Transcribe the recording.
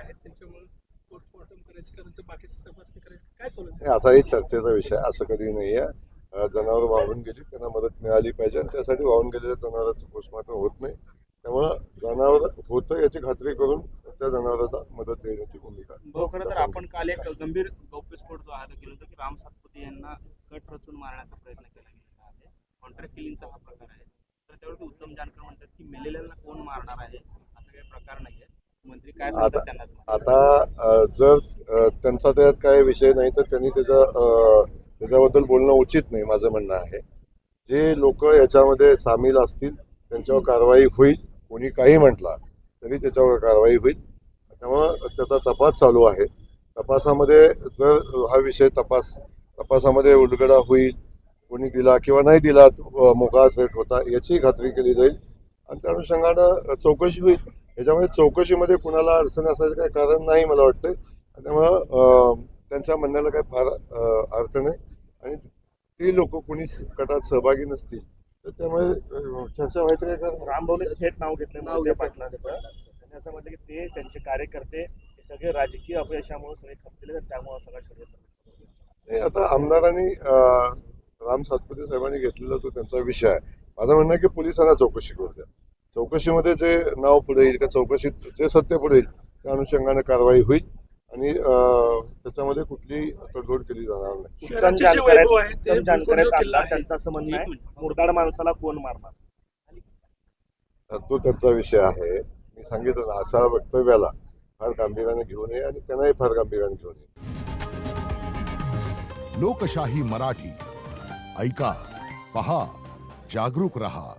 आहेत त्यांच्यामुळे पोस्टमॉर्टम करायचं करायचं बाकीची तपासणी करायची काय चालू आहे? नाही, असाही चर्चेचा विषय असं कधी नाही आहे. जनावर वाहून गेली त्यांना मदत मिळाली पाहिजे आणि त्यासाठी वाहून गेलेल्या जनावरांचं पोस्टमॉर्टम होत नाही. त्यामुळं जनावर होतं याची खात्री करून त्या जनावरांना मदत देण्याची भूमिका भाऊ, खरं तर आपण काल एक गंभीर गौप्यस्फोट जो आहे तो केला होता की राम सातपुते यांना कट रचून मारण्याचा प्रयत्न केला गेलेला आहे. कॉन्ट्रॅक्ट किलिंगचा हा प्रकार आहे. तर त्यावरती उत्तम जानकर म्हणतात की मेलेल्यांना कोण मारणार आहे, असा काही प्रकार नाही आहे. मंत्री काय सांगतात त्यांनाच माहिती. आता जर त्यांचा त्यात काय विषय नाही तर त्यांनी त्याच्याबद्दल बोलणं उचित नाही माझं म्हणणं आहे. जे लोक याच्यामध्ये सामील असतील त्यांच्यावर कारवाई होईल. कोणी काही म्हटला तरी त्याच्यावर कारवाई होईल. त्यामुळं त्याचा तपास चालू आहे. तपासामध्ये जर हा विषय तपासामध्ये उलगडा होईल, कोणी दिला किंवा नाही दिला, मोकळा थेट होता याची खात्री केली जाईल आणि त्या अनुषंगानं चौकशी होईल. याच्यामध्ये चौकशीमध्ये कुणाला अडचण असायचं काही कारण नाही मला वाटतं. त्यामुळं त्यांच्या म्हणण्याला काय फार अर्थ नाही आणि ती लोक कोणी कटात सहभागी नसतील तर त्यामुळे चर्चा व्हायचं काय कारण. रामभाऊने थेट नाव घेतलं मोहिते पाटलांचं. त्यांनी असं म्हटलं की ते त्यांचे कार्यकर्ते हे सगळे राजकीय अपयशामुळे सगळे खपलेले आहेत, त्यामुळे सगळा षडयंत्र. आता आमदारांनी राम सातपुते साहेबांनी घेतलेला तो त्यांचा विषय आहे. माझं म्हणणं आहे की पोलिसांना चौकशी करू द्या. चौकशीमध्ये जे नाव पुढे येईल का चौकशीत जे सत्य पुढे येईल त्या अनुषंगाने कारवाई होईल आणि त्याच्यामध्ये कुठलीही तडजोड केली जाणार नाही. शहराचे जे वैभव आहे ते उत्तम जानकर बिलकुल जो किल्ला आहेत, आहे त्यांचं असं म्हणणं आहे मुरदाड माणसाला कोण मारणार. तो त्यांचा विषय आहे. मी सांगितलं ना अशा वक्तव्याला फार गांभीर्याने घेऊ नये आणि त्यांनाही फार गांभीर्याने घेऊ नये. लोकशाही मराठी ऐका, पहा, जागरूक रहा.